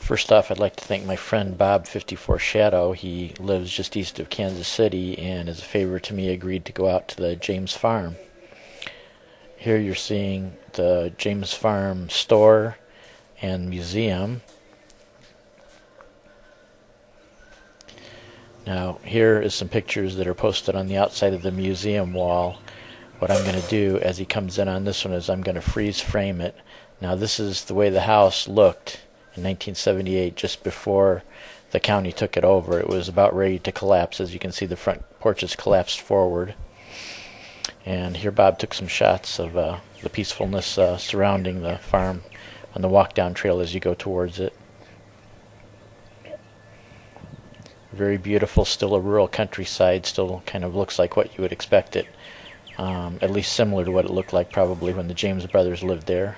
First off, I'd like to thank my friend Bob 54 Shadow. He lives just east of Kansas City and as a favor to me agreed to go out to the James Farm. Here you're seeing the James Farm store and museum. Now here is some pictures that are posted on the outside of the museum wall. What I'm going to do as he comes in on this one is I'm going to freeze frame it. Now this is the way the house looked in 1978, just before the county took it over. It was about ready to collapse. As you can see, the front porches collapsed forward. And here Bob took some shots of the peacefulness surrounding the farm on the walk down trail as you go towards it. Very beautiful, still a rural countryside, still kind of looks like what you would expect it, at least similar to what it looked like probably when the James brothers lived there.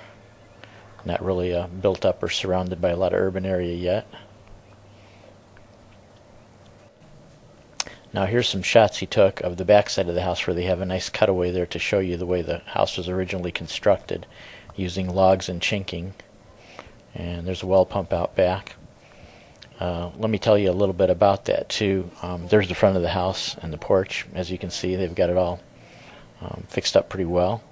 Not really built up or surrounded by a lot of urban area yet. Now here's some shots he took of the back side of the house where they have a nice cutaway there to show you the way the house was originally constructed, using logs and chinking. And there's a well pump out back. Let me tell you a little bit about that too. There's the front of the house and the porch. As you can see, they've got it all fixed up pretty well.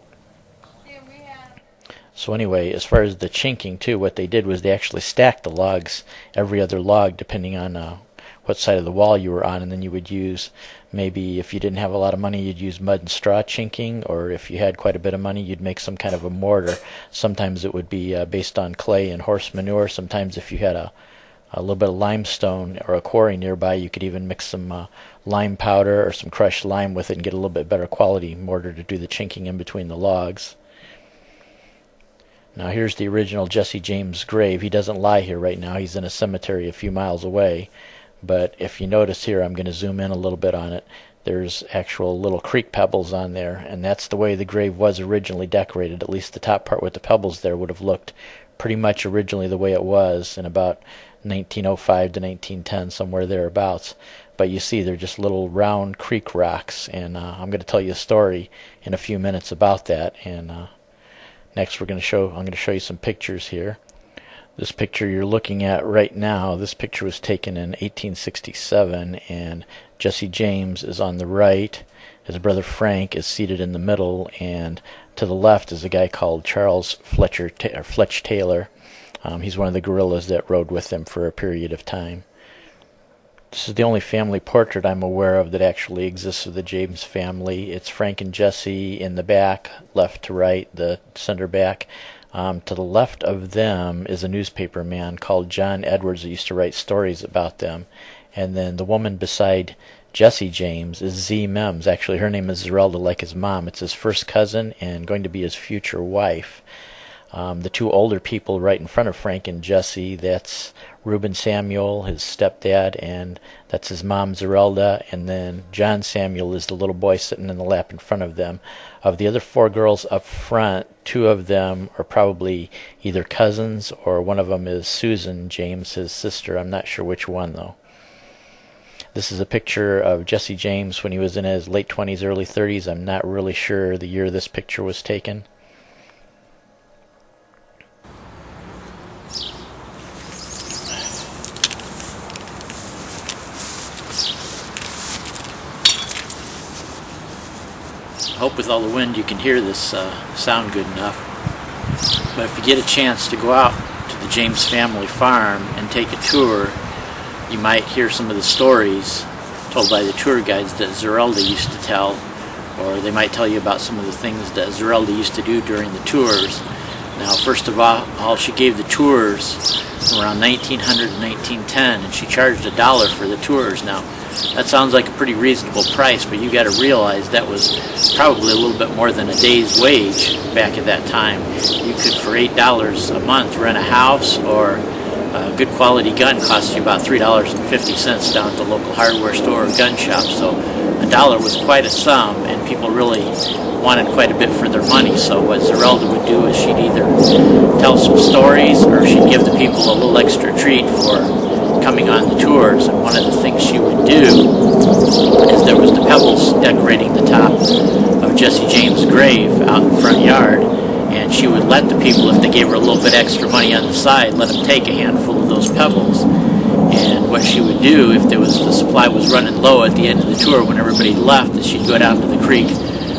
So anyway, as far as the chinking too, what they did was they actually stacked the logs, every other log, depending on what side of the wall you were on, and then you would use, maybe if you didn't have a lot of money, you'd use mud and straw chinking, or if you had quite a bit of money, you'd make some kind of a mortar. Sometimes it would be based on clay and horse manure. Sometimes if you had a little bit of limestone or a quarry nearby, you could even mix some lime powder or some crushed lime with it and get a little bit better quality mortar to do the chinking in between the logs. Now here's the original Jesse James grave. He doesn't lie here right now. He's in a cemetery a few miles away. But if you notice here, I'm going to zoom in a little bit on it. There's actual little creek pebbles on there, and that's the way the grave was originally decorated. At least the top part with the pebbles there would have looked pretty much originally the way it was in about 1905 to 1910, somewhere thereabouts. But you see they're just little round creek rocks, and I'm going to tell you a story in a few minutes about that. And next I'm going to show you some pictures here. This picture you're looking at right now, this picture was taken in 1867, and Jesse James is on the right. His brother Frank is seated in the middle, and to the left is a guy called Charles Fletch Taylor. He's one of the guerrillas that rode with them for a period of time. This is the only family portrait I'm aware of that actually exists of the James family. It's Frank and Jesse in the back, left to right, the center back. To the left of them is a newspaper man called John Edwards that used to write stories about them. And then the woman beside Jesse James is Z. Mims. Actually, her name is Zerelda, like his mom. It's his first cousin and going to be his future wife. The two older people right in front of Frank and Jesse, that's Reuben Samuel, his stepdad, and that's his mom Zerelda, and then John Samuel is the little boy sitting in the lap in front of them. Of the other four girls up front, two of them are probably either cousins, or one of them is Susan James, his sister. I'm not sure which one though. This is a picture of Jesse James when he was in his late 20s, early 30s. I'm not really sure the year this picture was taken. I hope with all the wind you can hear this sound good enough. But if you get a chance to go out to the James family farm and take a tour, you might hear some of the stories told by the tour guides that Zerelda used to tell, or they might tell you about some of the things that Zerelda used to do during the tours. Now, first of all, she gave the tours around 1900 and 1910, and she charged $1 for the tours. Now, that sounds like a pretty reasonable price, but you got to realize that was probably a little bit more than a day's wage back at that time. You could, for $8 a month, rent a house, or a good quality gun cost you about $3.50 down at the local hardware store or gun shop. So $1 was quite a sum, and people really wanted quite a bit for their money. So what Zerelda would do is she'd either tell some stories, or she'd give the people a little extra treat for coming on the tours. And one of the things she would do is there was the pebbles decorating the top of Jesse James' grave out in the front yard, and she would let the people, if they gave her a little bit extra money on the side, let them take a handful of those pebbles. And what she would do, if the supply was running low at the end of the tour when everybody left, is she'd go down to the creek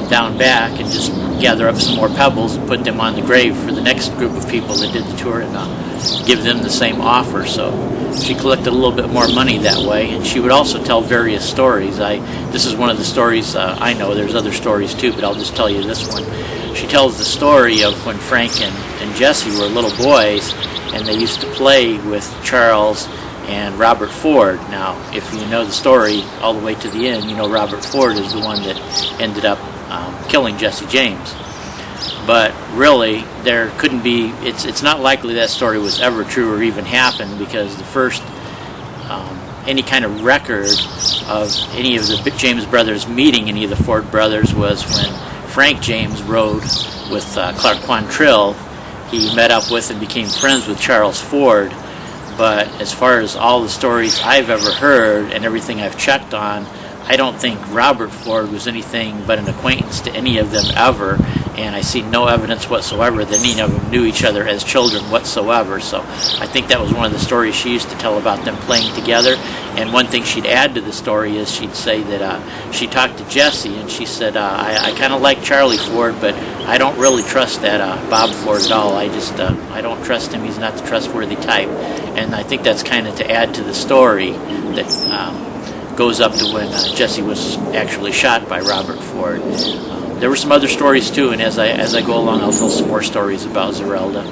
down back and just gather up some more pebbles and put them on the grave for the next group of people that did the tour, and give them the same offer. So she collected a little bit more money that way. And she would also tell various stories. This is one of the stories I know. There's other stories too, but I'll just tell you this one. She tells the story of when Frank and Jesse were little boys, and they used to play with Charles and Robert Ford. Now, if you know the story all the way to the end, you know Robert Ford is the one that ended up killing Jesse James. But really, there couldn't be, it's not likely that story was ever true or even happened, because the first any kind of record of any of the James brothers meeting any of the Ford brothers was when Frank James rode with Clark Quantrill. He met up with and became friends with Charles Ford. But as far as all the stories I've ever heard and everything I've checked on, I don't think Robert Ford was anything but an acquaintance to any of them ever, and I see no evidence whatsoever that any of them knew each other as children whatsoever. So I think that was one of the stories she used to tell about them playing together. And one thing she'd add to the story is she'd say that she talked to Jesse, and she said, I kind of like Charlie Ford, but I don't really trust that Bob Ford at all. I don't trust him. He's not the trustworthy type. And I think that's kind of to add to the story that goes up to when Jesse was actually shot by Robert Ford. There were some other stories too, and as I go along, I'll tell some more stories about Zerelda.